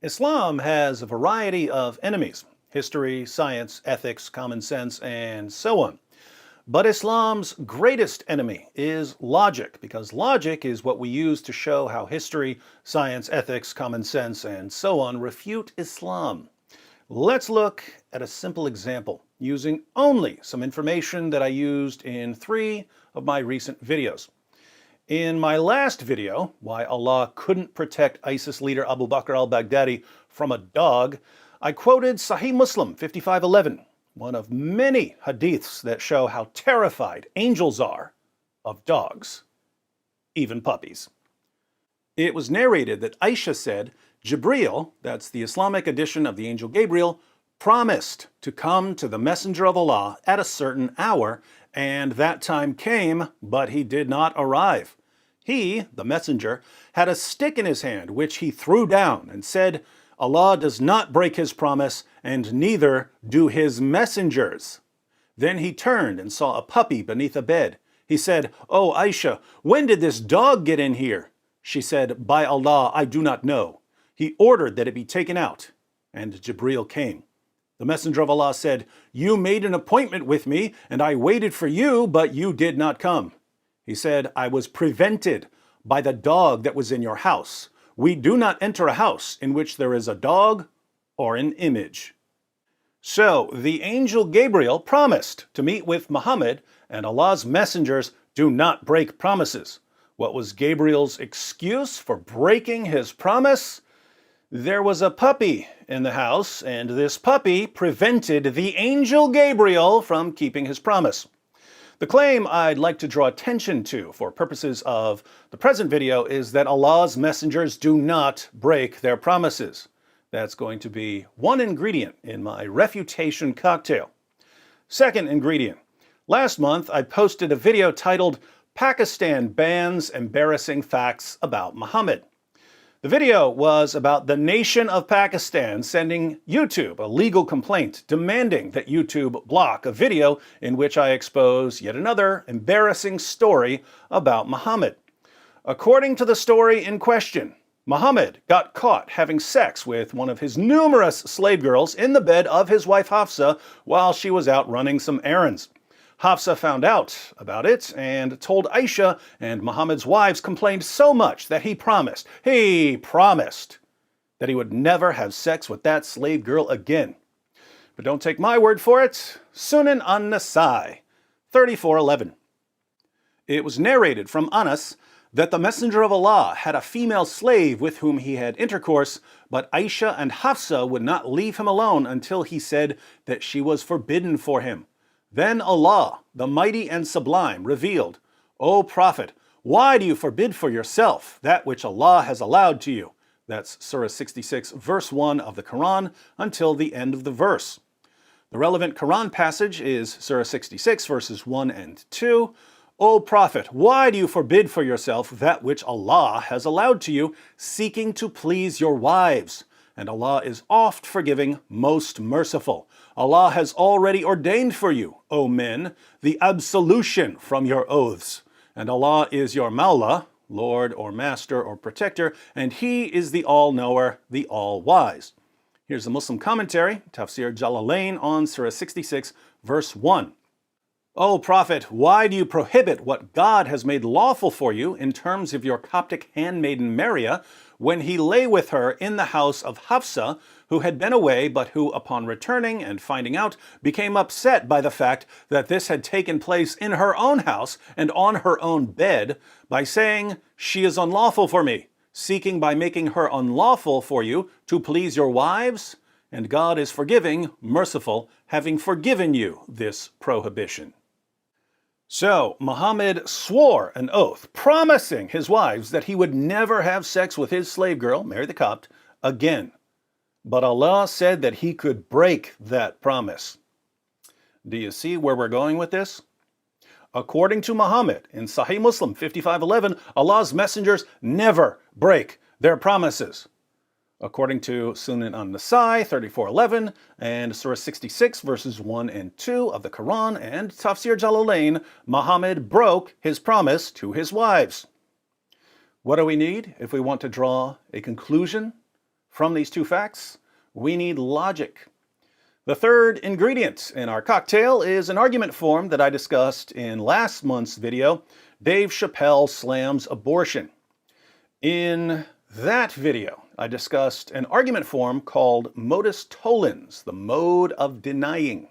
Islam has a variety of enemies: history, science, ethics, common sense, and so on. But Islam's greatest enemy is logic, because logic is what we use to show how history, science, ethics, common sense, and so on refute Islam. Let's look at a simple example using only some information that I used in 3 of my recent videos. In my last video, why Allah couldn't protect ISIS leader Abu Bakr al-Baghdadi from a dog, I quoted Sahih Muslim 5511, one of many hadiths that show how terrified angels are of dogs, even puppies. It was narrated that Aisha said Gabriel, that's the Islamic edition of the Angel Gabriel, promised to come to the Messenger of Allah at a certain hour, and that time came, but he did not arrive. He, the messenger, had a stick in his hand, which he threw down and said, Allah does not break his promise, and neither do his messengers. Then he turned and saw a puppy beneath a bed. He said, "Oh, Aisha, when did this dog get in here?" She said, "By Allah, I do not know." He ordered that it be taken out, and Jibreel came. The Messenger of Allah said, "You made an appointment with me, and I waited for you, but you did not come." He said, "I was prevented by the dog that was in your house. We do not enter a house in which there is a dog or an image." So the angel Gabriel promised to meet with Muhammad, and Allah's messengers do not break promises. What was Gabriel's excuse for breaking his promise? There was a puppy in the house, and this puppy prevented the angel Gabriel from keeping his promise. The claim I'd like to draw attention to for purposes of the present video is that Allah's messengers do not break their promises. That's going to be one ingredient in my refutation cocktail. Second ingredient. Last month I posted a video titled "Pakistan Bans Embarrassing Facts About Muhammad." The video was about the nation of Pakistan sending YouTube a legal complaint demanding that YouTube block a video in which I expose yet another embarrassing story about Muhammad. According to the story in question, Muhammad got caught having sex with one of his numerous slave girls in the bed of his wife Hafsa while she was out running some errands. Hafsa found out about it and told Aisha, and Muhammad's wives complained so much that he promised that he would never have sex with that slave girl again. But don't take my word for it. Sunan an-Nasai 3411. It was narrated from Anas that the Messenger of Allah had a female slave with whom he had intercourse, but Aisha and Hafsa would not leave him alone until he said that she was forbidden for him. Then Allah, the Mighty and Sublime, revealed, "O Prophet, why do you forbid for yourself that which Allah has allowed to you?" That's Surah 66, verse 1 of the Quran, until the end of the verse. The relevant Quran passage is Surah 66, verses 1 and 2. "O Prophet, why do you forbid for yourself that which Allah has allowed to you, seeking to please your wives? And Allah is oft forgiving, most merciful. Allah has already ordained for you, O men, the absolution from your oaths. And Allah is your Mawla, Lord or Master or Protector, and He is the All-Knower, the All-Wise." Here's the Muslim commentary, Tafsir Jalalain on Surah 66, verse 1. "O Prophet, why do you prohibit what God has made lawful for you in terms of your Coptic handmaiden Maria, when he lay with her in the house of Hafsa, who had been away, but who, upon returning and finding out, became upset by the fact that this had taken place in her own house and on her own bed, by saying, 'She is unlawful for me,' seeking by making her unlawful for you to please your wives? And God is forgiving, merciful, having forgiven you this prohibition." So, Muhammad swore an oath, promising his wives that he would never have sex with his slave girl, Mary the Copt, again. But Allah said that he could break that promise. Do you see where we're going with this? According to Muhammad, in Sahih Muslim 5511, Allah's messengers never break their promises. According to Sunan an-Nasai 3411 and Surah 66 verses 1 and 2 of the Quran and Tafsir Jalalain, Muhammad broke his promise to his wives. What do we need if we want to draw a conclusion from these two facts? We need logic. The third ingredient in our cocktail is an argument form that I discussed in last month's video, Dave Chappelle Slams Abortion. In that video, I discussed an argument form called modus tollens, the mode of denying.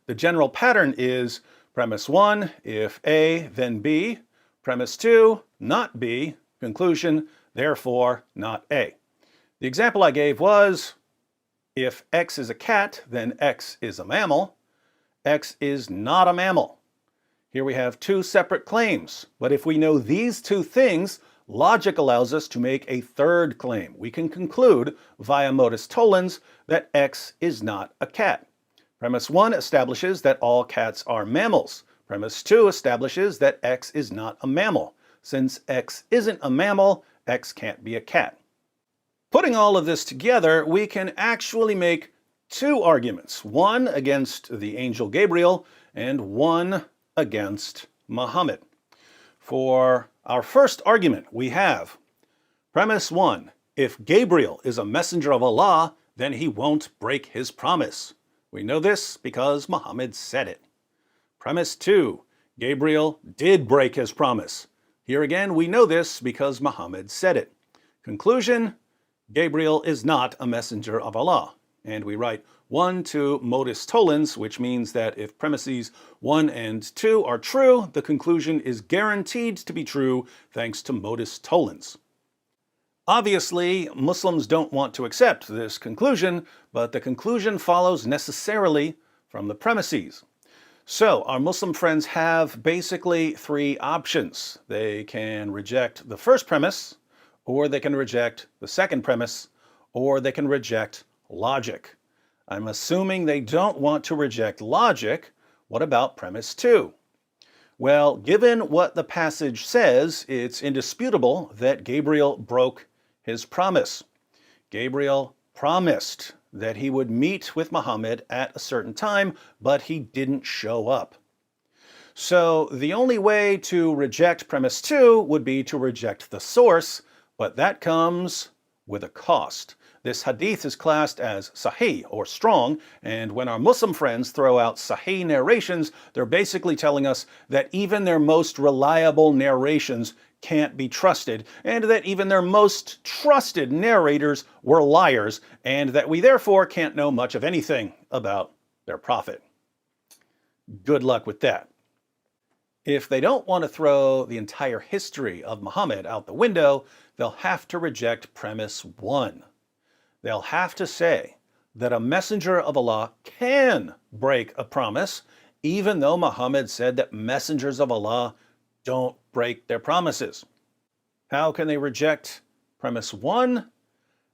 The general pattern is premise 1, if A, then B. Premise 2, not B. Conclusion, therefore, not A. The example I gave was, if X is a cat, then X is a mammal. X is not a mammal. Here we have two separate claims, but if we know these two things, logic allows us to make a third claim. We can conclude via modus tollens that X is not a cat. Premise 1 establishes that all cats are mammals. Premise 2 establishes that X is not a mammal. Since X isn't a mammal, X can't be a cat. Putting all of this together, we can actually make two arguments, one against the Angel Gabriel and one against Muhammad. For our first argument, we have premise 1, if Gabriel is a messenger of Allah, then he won't break his promise. We know this because Muhammad said it. Premise 2, Gabriel did break his promise. Here again, we know this because Muhammad said it. Conclusion, Gabriel is not a messenger of Allah. And we write 1 to modus tollens, which means that if premises 1 and 2 are true, the conclusion is guaranteed to be true thanks to modus tollens. Obviously, Muslims don't want to accept this conclusion, but the conclusion follows necessarily from the premises. So our Muslim friends have basically three options. They can reject the first premise, or they can reject the second premise, or they can reject logic. I'm assuming they don't want to reject logic. What about premise 2? Well, given what the passage says, it's indisputable that Gabriel broke his promise. Gabriel promised that he would meet with Muhammad at a certain time, but he didn't show up. So the only way to reject premise 2 would be to reject the source, but that comes with a cost. This hadith is classed as sahih, or strong, and when our Muslim friends throw out sahih narrations, they're basically telling us that even their most reliable narrations can't be trusted, and that even their most trusted narrators were liars, and that we therefore can't know much of anything about their prophet. Good luck with that. If they don't want to throw the entire history of Muhammad out the window, they'll have to reject premise 1. They'll have to say that a messenger of Allah can break a promise, even though Muhammad said that messengers of Allah don't break their promises. How can they reject premise 1?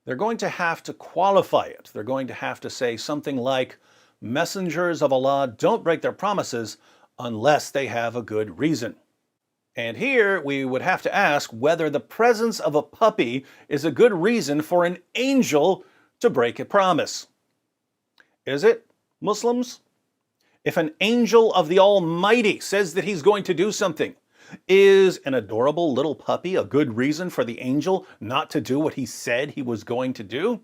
They're going to have to qualify it. They're going to have to say something like, messengers of Allah don't break their promises unless they have a good reason. And here we would have to ask whether the presence of a puppy is a good reason for an angel to break a promise. Is it, Muslims? If an angel of the Almighty says that he's going to do something, is an adorable little puppy a good reason for the angel not to do what he said he was going to do?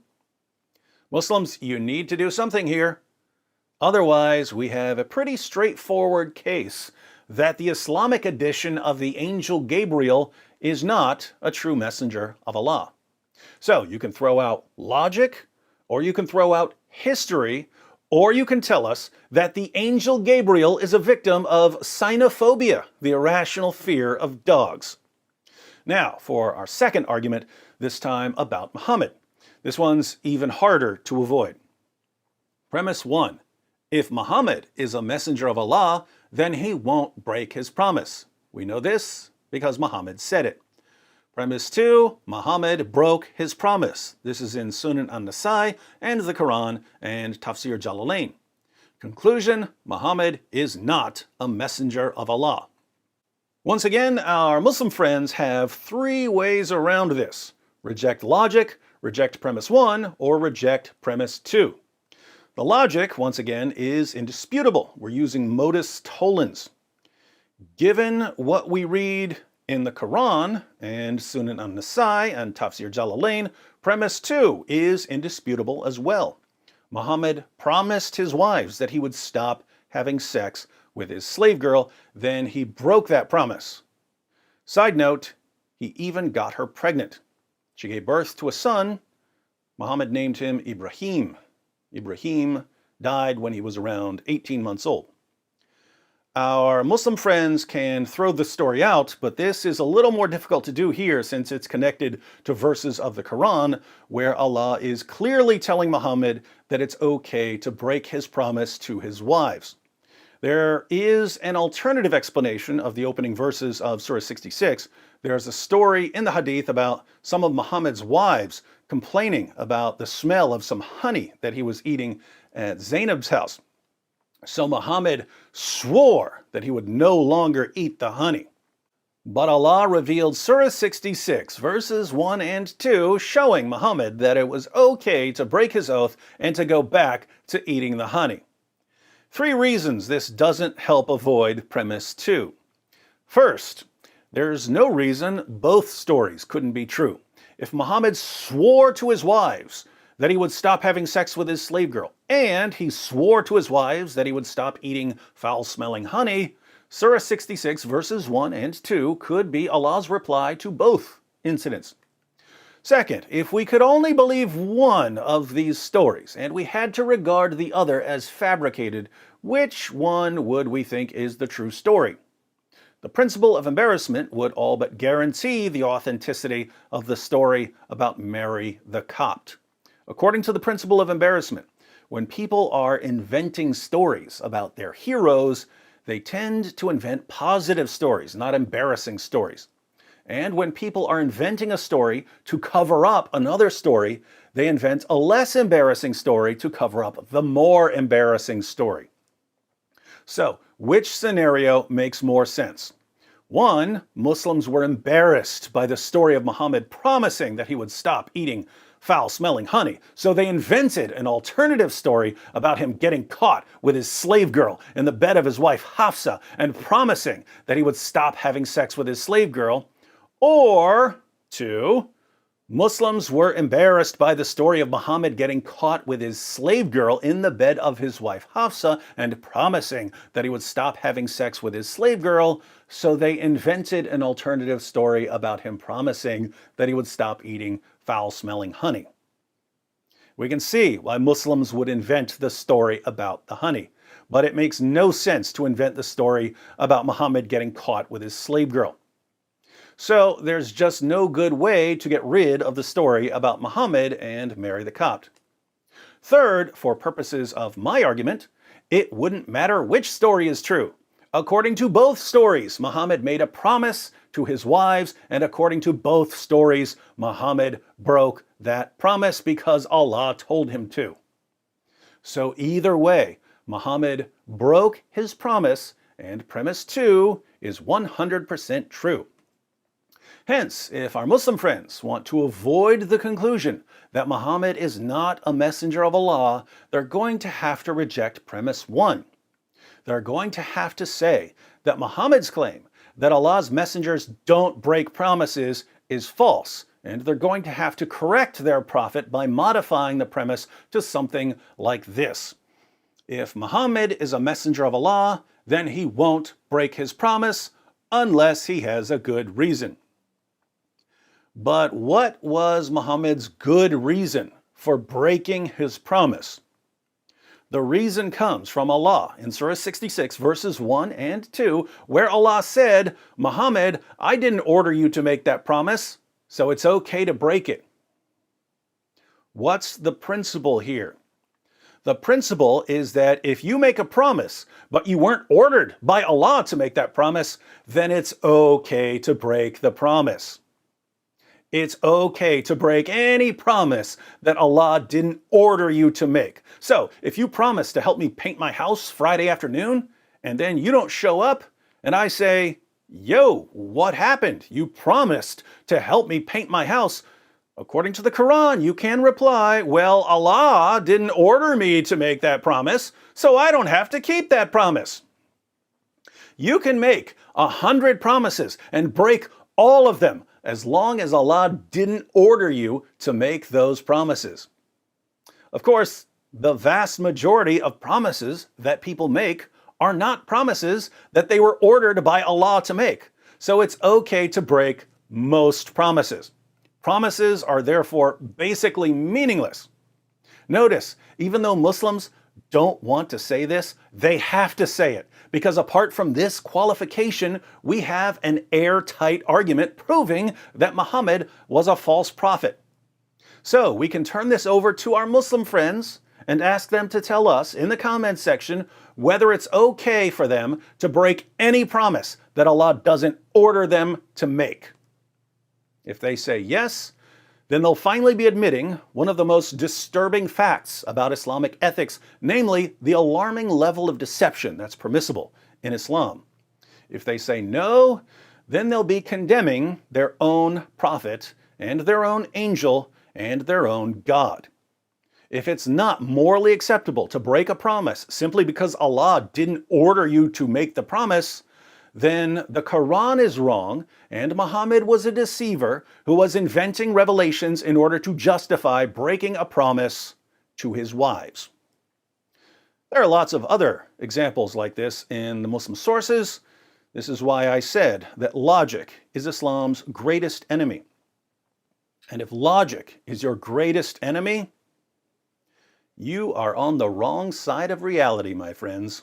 Muslims, you need to do something here. Otherwise, we have a pretty straightforward case that the Islamic edition of the Angel Gabriel is not a true messenger of Allah. So you can throw out logic, or you can throw out history, or you can tell us that the Angel Gabriel is a victim of cynophobia, the irrational fear of dogs. Now, for our second argument, this time about Muhammad. This one's even harder to avoid. Premise 1. If Muhammad is a messenger of Allah, then he won't break his promise. We know this because Muhammad said it. Premise 2, Muhammad broke his promise. This is in Sunan an-Nasai and the Quran and Tafsir Jalalain. Conclusion, Muhammad is not a messenger of Allah. Once again, our Muslim friends have three ways around this. Reject logic, reject premise 1, or reject premise 2. The logic, once again, is indisputable. We're using modus tollens. Given what we read In the Quran and Sunan an-Nasai and Tafsir Jalalain, premise 2 is indisputable as well. Muhammad promised his wives that he would stop having sex with his slave girl, then he broke that promise. Side note, he even got her pregnant. She gave birth to a son. Muhammad named him Ibrahim. Ibrahim died when he was around 18 months old. Our Muslim friends can throw the story out, but this is a little more difficult to do here since it's connected to verses of the Quran where Allah is clearly telling Muhammad that it's okay to break his promise to his wives. There is an alternative explanation of the opening verses of Surah 66. There's a story in the Hadith about some of Muhammad's wives complaining about the smell of some honey that he was eating at Zainab's house. So Muhammad swore that he would no longer eat the honey. But Allah revealed Surah 66, verses 1 and 2, showing Muhammad that it was okay to break his oath and to go back to eating the honey. 3 reasons this doesn't help avoid premise 2. First, there's no reason both stories couldn't be true. If Muhammad swore to his wives that he would stop having sex with his slave girl, and he swore to his wives that he would stop eating foul-smelling honey, Surah 66 verses 1 and 2 could be Allah's reply to both incidents. Second, if we could only believe one of these stories, and we had to regard the other as fabricated, which one would we think is the true story? The principle of embarrassment would all but guarantee the authenticity of the story about Mary the Copt. According to the principle of embarrassment, when people are inventing stories about their heroes, they tend to invent positive stories, not embarrassing stories. And when people are inventing a story to cover up another story, they invent a less embarrassing story to cover up the more embarrassing story. So, which scenario makes more sense? 1, Muslims were embarrassed by the story of Muhammad promising that he would stop eating foul-smelling honey, so they invented an alternative story about him getting caught with his slave girl in the bed of his wife Hafsa and promising that he would stop having sex with his slave girl. Or 2, Muslims were embarrassed by the story of Muhammad getting caught with his slave girl in the bed of his wife Hafsa and promising that he would stop having sex with his slave girl, so they invented an alternative story about him promising that he would stop eating foul-smelling honey. We can see why Muslims would invent the story about the honey, but it makes no sense to invent the story about Muhammad getting caught with his slave girl. So there's just no good way to get rid of the story about Muhammad and Mary the Copt. Third, for purposes of my argument, it wouldn't matter which story is true. According to both stories, Muhammad made a promise to his wives, and according to both stories, Muhammad broke that promise because Allah told him to. So either way, Muhammad broke his promise, and premise 2 is 100% true. Hence, if our Muslim friends want to avoid the conclusion that Muhammad is not a messenger of Allah, they're going to have to reject premise 1. They're going to have to say that Muhammad's claim that Allah's messengers don't break promises is false, and they're going to have to correct their prophet by modifying the premise to something like this. If Muhammad is a messenger of Allah, then he won't break his promise unless he has a good reason. But what was Muhammad's good reason for breaking his promise? The reason comes from Allah in Surah 66 verses 1 and 2, where Allah said, Muhammad, I didn't order you to make that promise, so it's okay to break it. What's the principle here? The principle is that if you make a promise, but you weren't ordered by Allah to make that promise, then it's okay to break the promise. It's okay to break any promise that Allah didn't order you to make. So, if you promise to help me paint my house Friday afternoon, and then you don't show up, and I say, yo, what happened? You promised to help me paint my house. According to the Quran, you can reply, well, Allah didn't order me to make that promise, so I don't have to keep that promise. You can make 100 promises and break all of them, as long as Allah didn't order you to make those promises. Of course, the vast majority of promises that people make are not promises that they were ordered by Allah to make. So it's okay to break most promises. Promises are therefore basically meaningless. Notice, even though Muslims don't want to say this, they have to say it, because apart from this qualification, we have an airtight argument proving that Muhammad was a false prophet. So we can turn this over to our Muslim friends and ask them to tell us in the comments section whether it's okay for them to break any promise that Allah doesn't order them to make. If they say yes, then they'll finally be admitting one of the most disturbing facts about Islamic ethics, namely the alarming level of deception that's permissible in Islam. If they say no, then they'll be condemning their own prophet and their own angel and their own God. If it's not morally acceptable to break a promise simply because Allah didn't order you to make the promise, then the Quran is wrong and Muhammad was a deceiver who was inventing revelations in order to justify breaking a promise to his wives. There are lots of other examples like this in the Muslim sources. This is why I said that logic is Islam's greatest enemy. And if logic is your greatest enemy, you are on the wrong side of reality, my friends.